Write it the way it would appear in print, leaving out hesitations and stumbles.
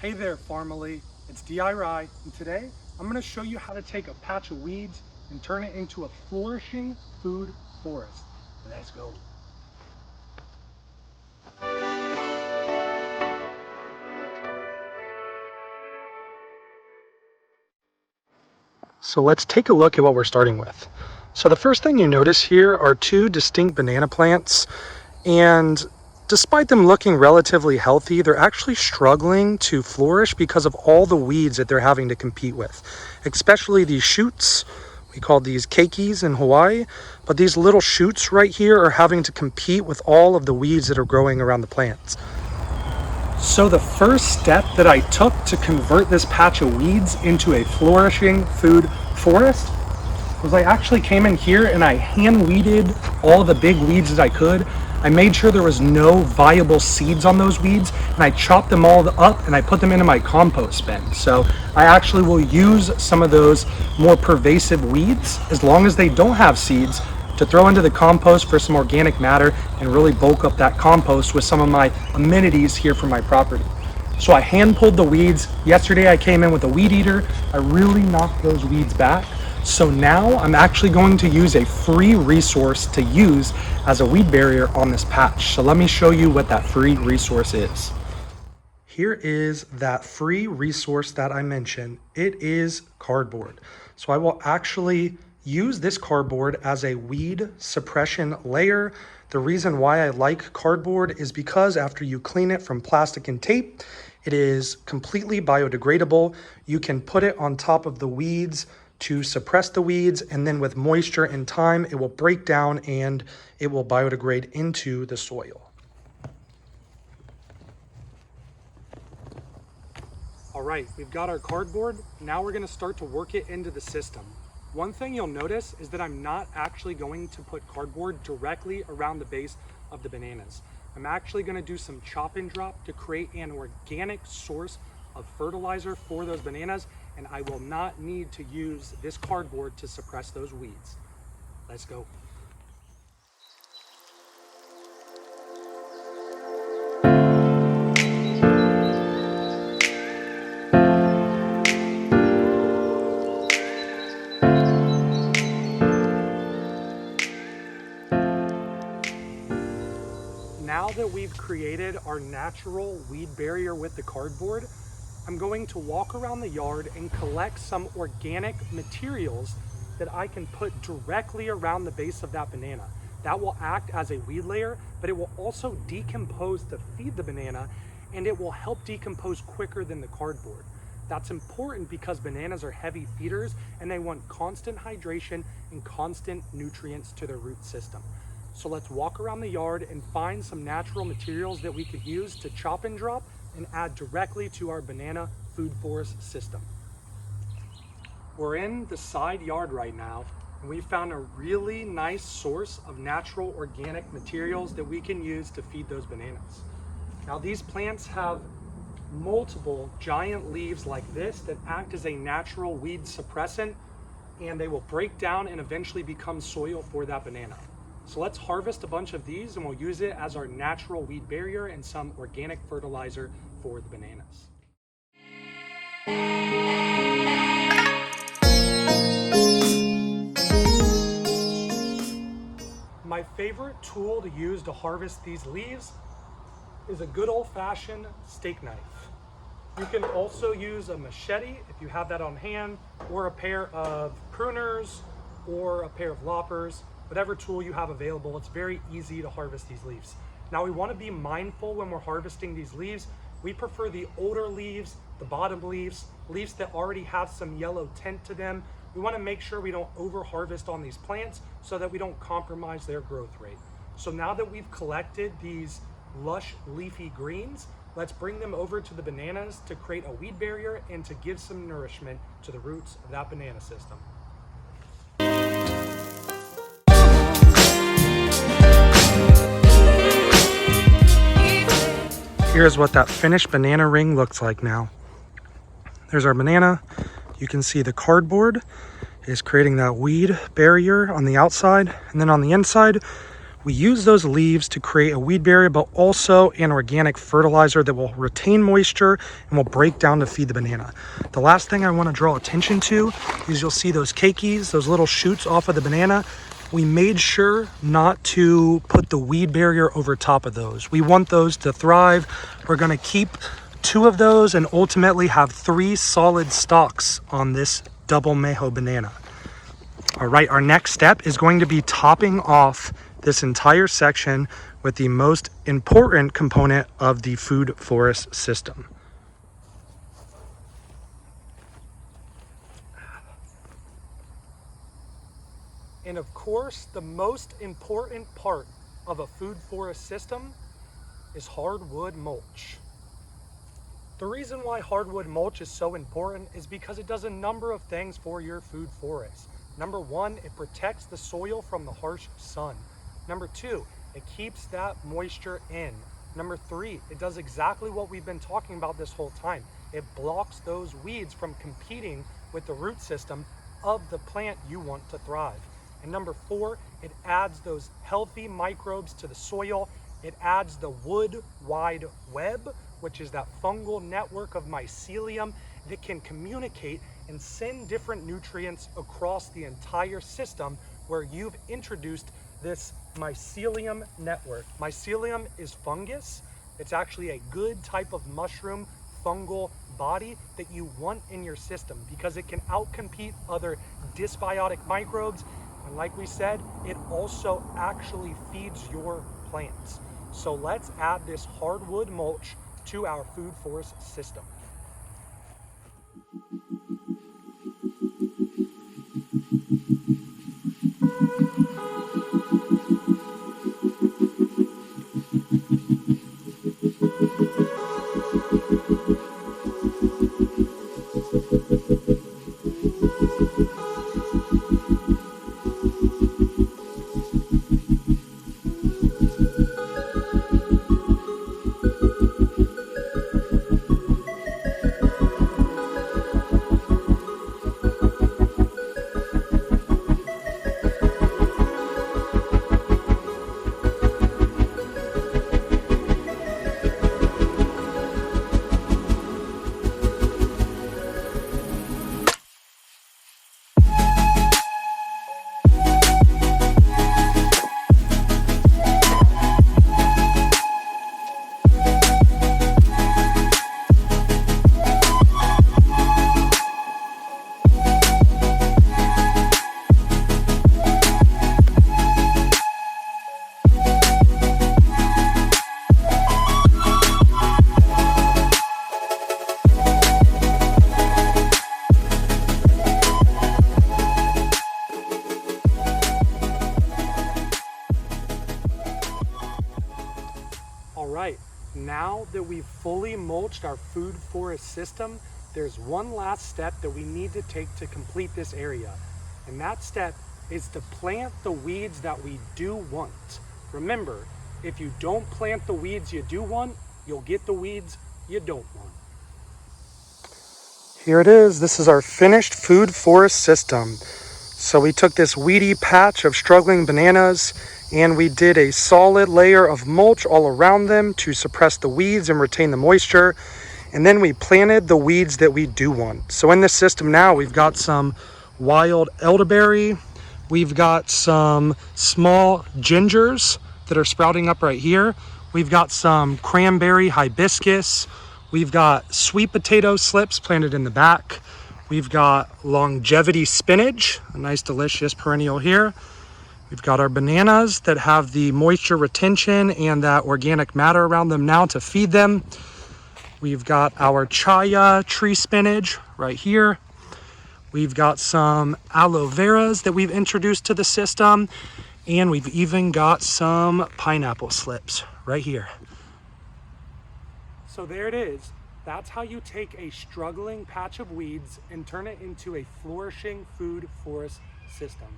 Hey there, Farmily. It's DIY, and today I'm going to show you how to take a patch of weeds and turn it into a flourishing food forest. Let's go. So let's take a look at what we're starting with. So the first thing you notice here are two distinct banana plants, and despite them looking relatively healthy, they're actually struggling to flourish because of all the weeds that they're having to compete with, especially these shoots. We call these keikis in Hawaii, but these little shoots right here are having to compete with all of the weeds that are growing around the plants. So the first step that I took to convert this patch of weeds into a flourishing food forest was I actually came in here and I hand weeded all the big weeds that I could. I made sure there was no viable seeds on those weeds, and I chopped them all up and I put them into my compost bin. So I actually will use some of those more pervasive weeds, as long as they don't have seeds, to throw into the compost for some organic matter and really bulk up that compost with some of my amenities here for my property. So I hand pulled the weeds. Yesterday I came in with a weed eater. I really knocked those weeds back. So now I'm actually going to use a free resource to use as a weed barrier on this patch. So let me show you what that free resource is. Here is that free resource that I mentioned. It is cardboard. So I will actually use this cardboard as a weed suppression layer. The reason why I like cardboard is because after you clean it from plastic and tape, it is completely biodegradable. You can put it on top of the weeds to suppress the weeds, and then with moisture and time, it will break down and it will biodegrade into the soil. All right, we've got our cardboard. Now we're gonna start to work it into the system. One thing you'll notice is that I'm not actually going to put cardboard directly around the base of the bananas. I'm actually gonna do some chop and drop to create an organic source of fertilizer for those bananas, and I will not need to use this cardboard to suppress those weeds. Let's go. Now that we've created our natural weed barrier with the cardboard, I'm going to walk around the yard and collect some organic materials that I can put directly around the base of that banana. That will act as a weed layer, but it will also decompose to feed the banana, and it will help decompose quicker than the cardboard. That's important because bananas are heavy feeders and they want constant hydration and constant nutrients to their root system. So let's walk around the yard and find some natural materials that we could use to chop and drop and add directly to our banana food forest system. We're in the side yard right now, and we found a really nice source of natural organic materials that we can use to feed those bananas. Now these plants have multiple giant leaves like this that act as a natural weed suppressant, and they will break down and eventually become soil for that banana. So let's harvest a bunch of these and we'll use it as our natural weed barrier and some organic fertilizer for the bananas. My favorite tool to use to harvest these leaves is a good old-fashioned steak knife. You can also use a machete if you have that on hand, or a pair of pruners, or a pair of loppers. Whatever tool you have available, it's very easy to harvest these leaves. Now we want to be mindful when we're harvesting these leaves. We prefer the older leaves, the bottom leaves, leaves that already have some yellow tint to them. We want to make sure we don't over harvest on these plants so that we don't compromise their growth rate. So now that we've collected these lush leafy greens, let's bring them over to the bananas to create a weed barrier and to give some nourishment to the roots of that banana system. Here's what that finished banana ring looks like now. There's our banana. You can see the cardboard is creating that weed barrier on the outside, and then on the inside, We use those leaves to create a weed barrier, but also an organic fertilizer that will retain moisture and will break down to feed the banana. The last thing I want to draw attention to is you'll see those keikis, those little shoots off of the banana. We made sure not to put the weed barrier over top of those. We want those to thrive. We're going to keep 2 of those and ultimately have 3 solid stalks on this double mejo banana. All right, our next step is going to be topping off this entire section with the most important component of the food forest system. And of course, the most important part of a food forest system is hardwood mulch. The reason why hardwood mulch is so important is because it does a number of things for your food forest. Number 1, it protects the soil from the harsh sun. Number 2, it keeps that moisture in. Number 3, it does exactly what we've been talking about this whole time. It blocks those weeds from competing with the root system of the plant you want to thrive. And number 4, it adds those healthy microbes to the soil. It adds the wood wide web, which is that fungal network of mycelium that can communicate and send different nutrients across the entire system where you've introduced this mycelium network. Mycelium is fungus. It's actually a good type of mushroom fungal body that you want in your system because it can outcompete other dysbiotic microbes. And like we said, it also actually feeds your plants. So let's add this hardwood mulch to our food forest system. Alright, now that we've fully mulched our food forest system, there's one last step that we need to take to complete this area. And that step is to plant the weeds that we do want. Remember, if you don't plant the weeds you do want, you'll get the weeds you don't want. Here it is. This is our finished food forest system. So we took this weedy patch of struggling bananas and we did a solid layer of mulch all around them to suppress the weeds and retain the moisture. And then we planted the weeds that we do want. So in this system now, we've got some wild elderberry. We've got some small gingers that are sprouting up right here. We've got some cranberry hibiscus. We've got sweet potato slips planted in the back. We've got longevity spinach, a nice delicious perennial here. We've got our bananas that have the moisture retention and that organic matter around them now to feed them. We've got our chaya tree spinach right here. We've got some aloe veras that we've introduced to the system. And we've even got some pineapple slips right here. So there it is. That's how you take a struggling patch of weeds and turn it into a flourishing food forest system.